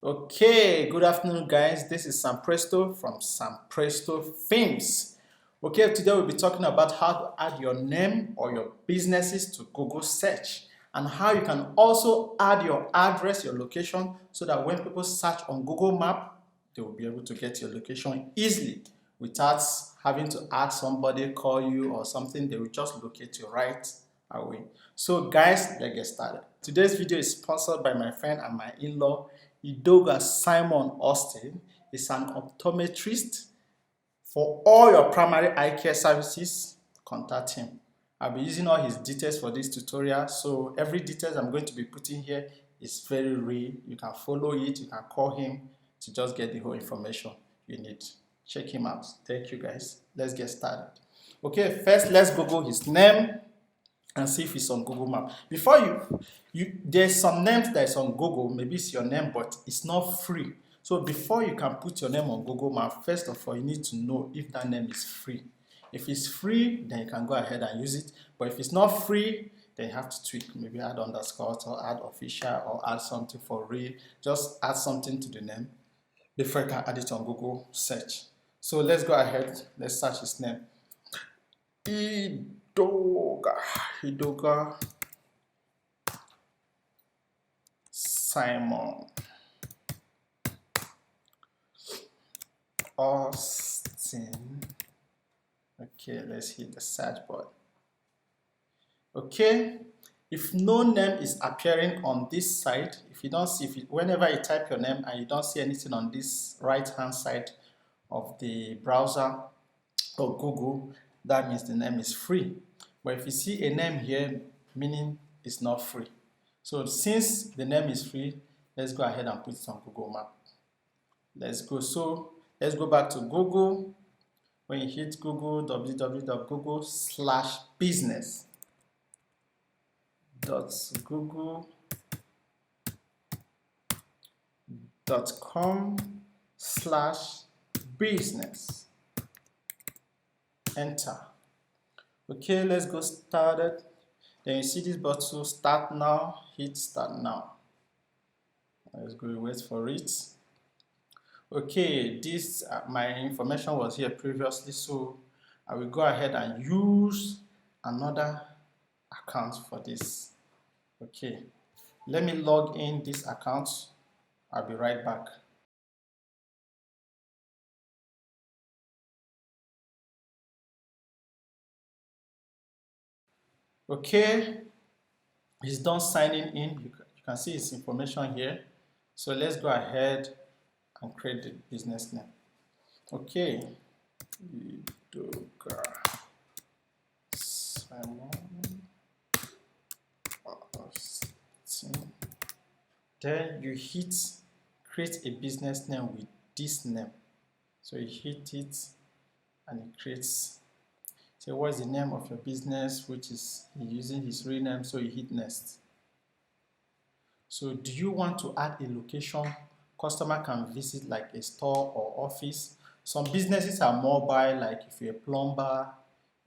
Okay, good afternoon, guys. This is Sam Presto from Sam Presto Films. Okay, today we'll be talking about how to add your name or your businesses to Google search and how you can also add your address, your location, so that when people search on Google Map, they will be able to get your location easily without having to ask somebody, call you or something. They will just locate you right away. So guys, let's get started. Today's video is sponsored by my friend and my in-law, Idoga Simon Austin. Is an optometrist. For all your primary eye care services, contact him. I'll be using all his details for this tutorial, so every details I'm going to be putting here is very real. You can follow it, you can call him to just get the whole information you need. Check him out. Thank you, guys. Let's get started. Okay, first let's Google his name and see if it's on Google Map. Before there's some names that is on Google, maybe it's your name, but it's not free. So before you can put your name on Google Map, first of all, you need to know if that name is free. If it's free, then you can go ahead and use it. But if it's not free, then you have to tweak, maybe add underscore or add official or add something for real. Just add something to the name before you can add it on Google search. So let's go ahead, let's search his name. Idoga Simon Austin. Okay, let's hit the search button. Okay, if no name is appearing on this side, if you don't see, whenever you type your name and you don't see anything on this right hand side of the browser or Google, that means the name is free. But if you see a name here, meaning it's not free. So since the name is free, let's go ahead and put it on Google Map. Let's go. So let's go back to Google. When you hit Google, www.google.com/business. Enter. Okay, let's go started. Then you see this button, start now, hit start now. Let's go wait for it. Okay, this my information was here previously, so I will go ahead and use another account for this. Okay, let me log in this account. I'll be right back. Okay, he's done signing in. You can see his information here. So let's go ahead and create the business name. Okay, Idoga Simon Austin. Then you hit create a business name with this name. So you hit it and it creates. So what's the name of your business, which is using his real name, so you hit next. So do you want to add a location customer can visit, like a store or office? Some businesses are mobile, like if you're a plumber,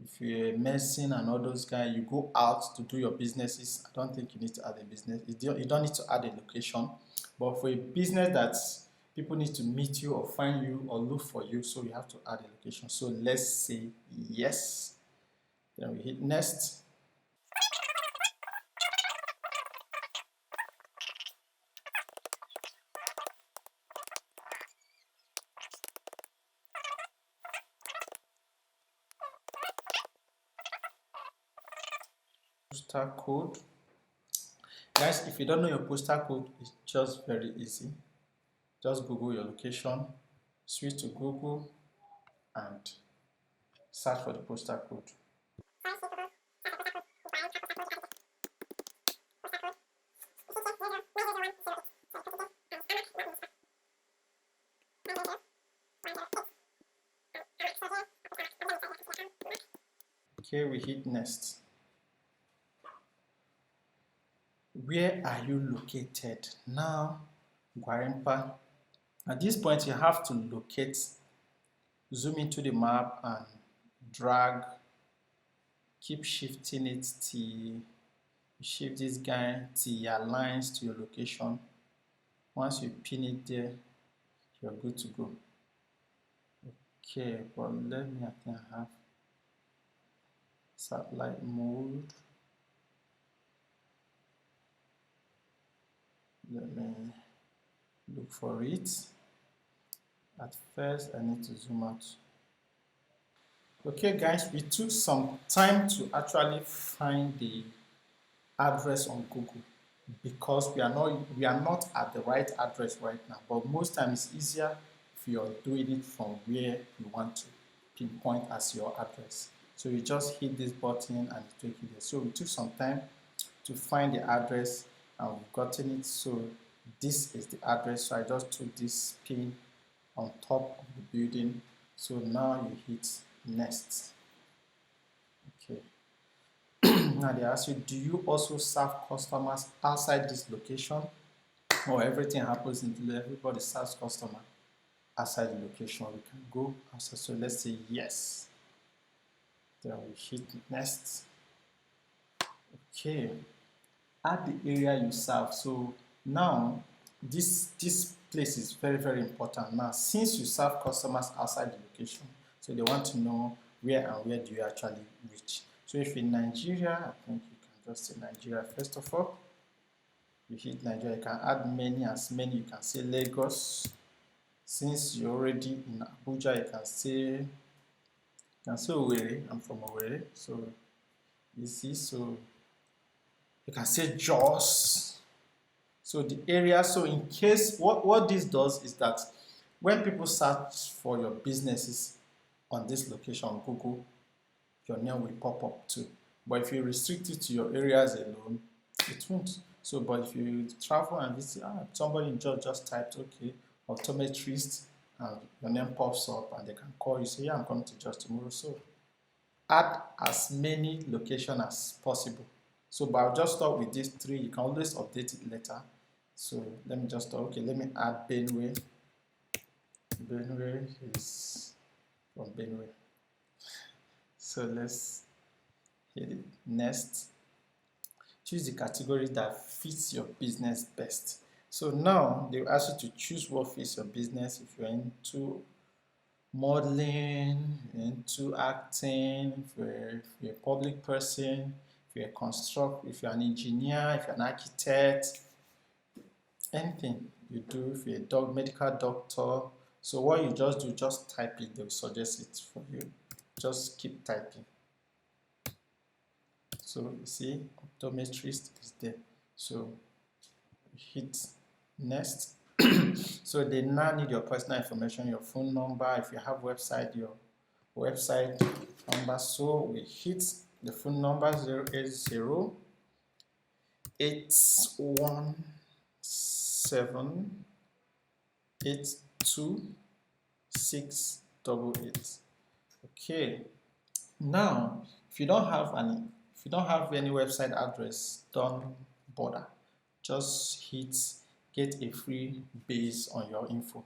if you're a mason and all those guys, you go out to do your businesses. I don't think you need to add a business. You don't need to add a location. But for a business that people need to meet you or find you or look for you, so you have to add a location. So let's say yes. Then we hit next. Postal code. Guys, if you don't know your postal code, it's just very easy. Just Google your location, switch to Google and search for the postal code. Okay, we hit next. Where are you located? Now, Gwarimpa. At this point, you have to locate, zoom into the map and drag, keep shifting it till you shift this guy till he aligns to your location. Once you pin it there, you're good to go. Okay, but let me, I think I have satellite mode. Let me look for it. At first, I need to zoom out. Okay, guys, we took some time to actually find the address on Google because we are not at the right address right now. But most times it's easier if you're doing it from where you want to pinpoint as your address. So you just hit this button and it takes you there. So we took some time to find the address and we've gotten it. So this is the address. So I just took this pin on top of the building. So now you hit next. Okay. Now they ask you, do you also serve customers outside this location? Or everything happens until everybody serves customer outside the location. We can go outside. So let's say yes. Then we hit next. Okay. Add the area you serve. So now this place is very, very important. Now, since you serve customers outside the location, so they want to know where and where do you actually reach. So if in Nigeria, I think you can just say Nigeria first of all. You hit Nigeria, you can add as many, you can say Lagos. Since you're already in Abuja, you can say Owerri. I'm from Owerri, so you see, so you can say Jos. So the area, so in case, what this does is that when people search for your businesses on this location on Google, your name will pop up too. But if you restrict it to your areas alone, it won't. So, but if you travel and visit, somebody in Georgia just typed, okay, optometrist, and your name pops up and they can call you, say, yeah, I'm coming to Jos tomorrow. So add as many locations as possible. So, but I'll just start with these three. You can always update it later. So let me just start. Okay, let me add Benue. Benue is from Benue. So let's hit it. Next, choose the category that fits your business best. So now they will ask you to choose what fits your business. If you're into modeling, into acting, if you're a public person, if you're a constructor, if you're an engineer, if you're an architect, anything you do, if you're a medical doctor. So what you just do, just type it, they'll suggest it for you. Just keep typing. So you see, optometrist is there. So hit next. So they now need your personal information, your phone number. If you have website, your website number. So we hit the phone number 080 817 826888. Okay. Now, if you don't have any website address, don't bother. Just hit get a free base on your info.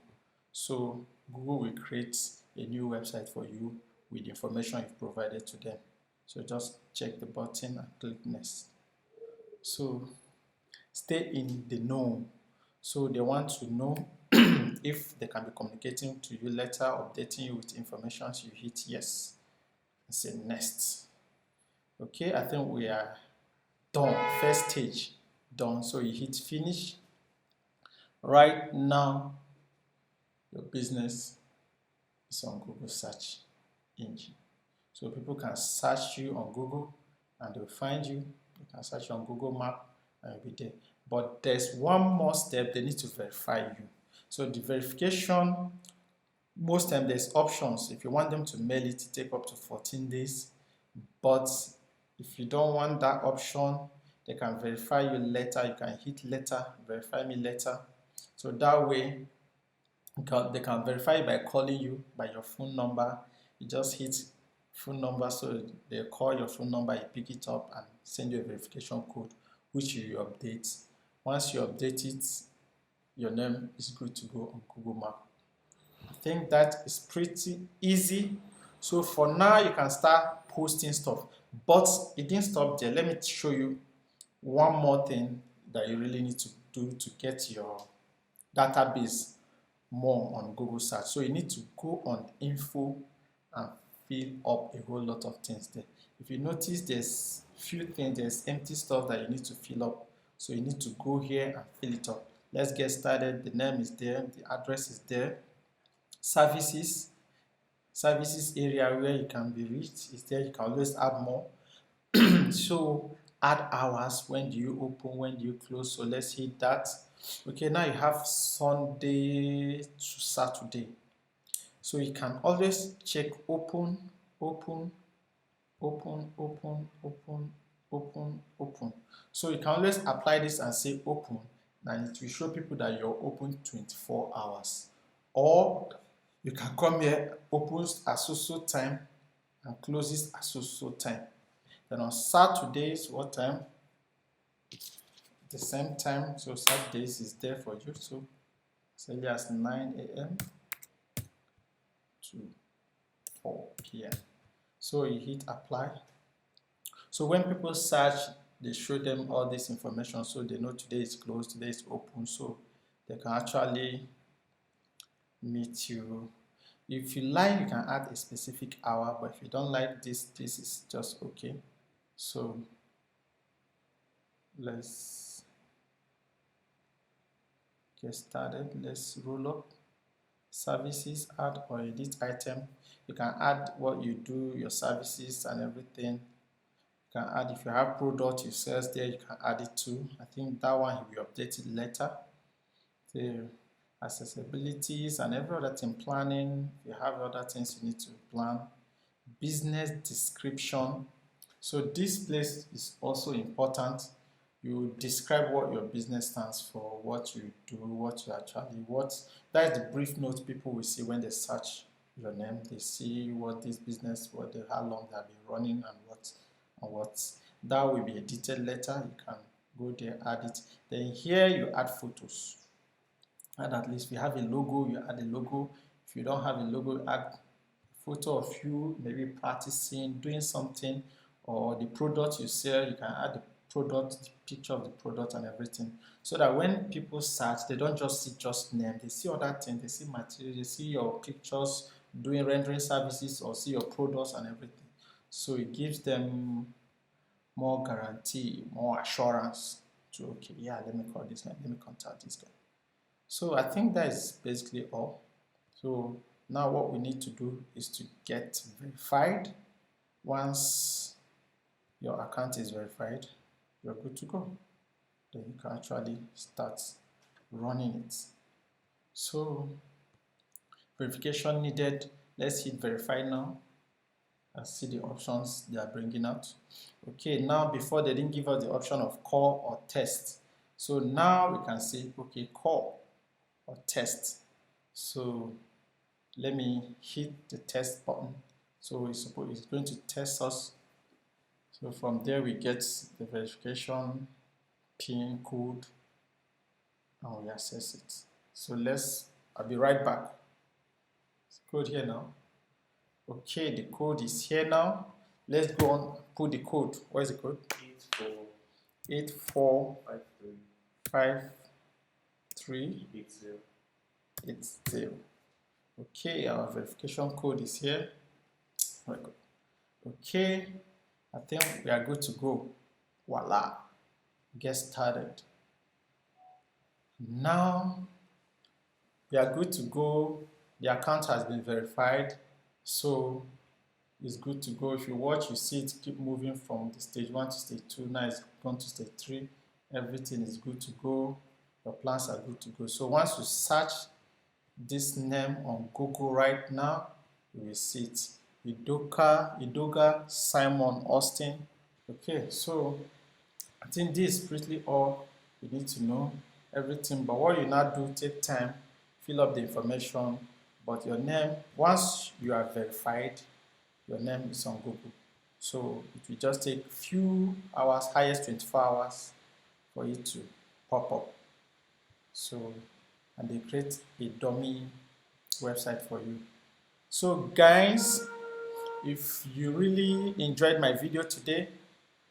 So Google will create a new website for you with the information you've provided to them. So just check the button and click next. So stay in the know. So they want to know if they can be communicating to you later, updating you with information. So you hit yes and say next. Okay, I think we are done. First stage done. So you hit finish. Right now, your business is on Google search engine. So people can search you on Google and they'll find you. You can search you on Google Map and you'll be there. But there's one more step, they need to verify you. So the verification, most times there's options. If you want them to mail it, it take up to 14 days. But if you don't want that option, they can verify you later. You can hit later, verify me later. So that way, they can verify by calling you by your phone number. You just hit phone number, so they call your phone number, you pick it up and send you a verification code, which you update. Once you update it, your name is good to go on Google Map. I think that is pretty easy. So for now, you can start posting stuff. But it didn't stop there. Let me show you one more thing that you really need to do to get your database more on Google search. So you need to go on info and fill up a whole lot of things there. If you notice, there's few things, there's empty stuff that you need to fill up. So you need to go here and fill it up. Let's get started. The name is there, the address is there. Services area where you can be reached is there. You can always add more. So add hours. When do you open, when do you close? So let's hit that. Okay, now you have Sunday to Saturday. So you can always check open, open, open, open, open, open, open. So you can always apply this and say open, and it will show people that you're open 24 hours. Or you can come here, opens at so time and closes at so time. Then on Saturdays, what time? The same time. So Saturdays is there for you. So as early as 9 a.m. to 4 p.m. So you hit apply. So when people search, they show them all this information, so they know today is closed, today is open, so they can actually meet you. If you like, you can add a specific hour, but if you don't like this, this is just okay. So let's get started. Let's roll up. Services, add or edit item. You can add what you do, your services and everything. You can add, if you have product you sell there, you can add it too. I think that one will be updated later. The accessibilities and every other thing, planning. If you have other things you need to plan. Business description. So this place is also important. You describe what your business stands for, what you do, what you actually, that is the brief note people will see when they search your name. They see what this business, how long they have been running and what. That will be edited later. You can go there, add it. Then here you add photos. And at least if you have a logo, you add a logo. If you don't have a logo, add a photo of you, maybe practicing, doing something, or the product you sell. You can add the product, the picture of the product and everything, so that when people search, they don't just see just name, they see other things, they see material, they see your pictures, doing rendering services, or see your products and everything. So it gives them more guarantee, more assurance to, okay, yeah, let me call this guy, let me contact this guy. So I think that is basically all. So now what we need to do is to get verified. Once your account is verified, you're good to go. Then you can actually start running it. So verification needed. Let's hit verify now and see the options they are bringing out. Okay, now before they didn't give us the option of call or test. So now we can say, okay, call or test. So let me hit the test button. So it's going to test us. So from there we get the verification PIN code and we access it. So I'll be right back. It's code here now. Okay, the code is here now. Let's go on, put the code. What is the code? 845380. Okay, our verification code is here. Okay, I think we are good to go. Voila, get started. Now we are good to go. The account has been verified, so it's good to go. If you watch, you see it keep moving from the stage 1 to stage 2. Now it's gone to stage 3. Everything is good to go. Your plans are good to go. So once you search this name on Google right now, you will see it. Idoga Simon Austin. Okay, so I think this is pretty all you need to know. Everything, but what you now do, take time, fill up the information. But your name, once you are verified, your name is on Google. So it will just take few hours, highest 24 hours, for it to pop up. So, and they create a dummy website for you. So guys, if you really enjoyed my video today,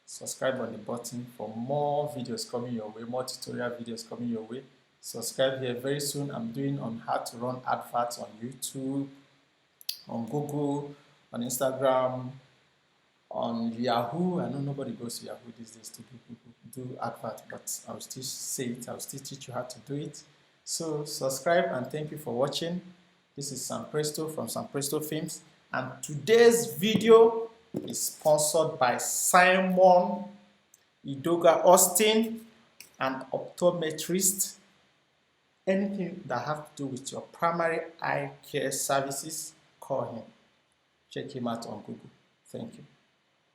subscribe on the button for more videos coming your way, more tutorial videos coming your way. Subscribe here. Very soon I'm doing on how to run adverts on YouTube, on Google, on Instagram, on Yahoo. I know nobody goes to Yahoo these days to do advert, but I'll still say it. I'll still teach you how to do it. So subscribe and thank you for watching. This is Sam Presto from Sam Presto Films, and today's video is sponsored by Simon Idoga Austin, an optometrist. Anything that have to do with your primary eye care services, call him. Check him out on Google. Thank you.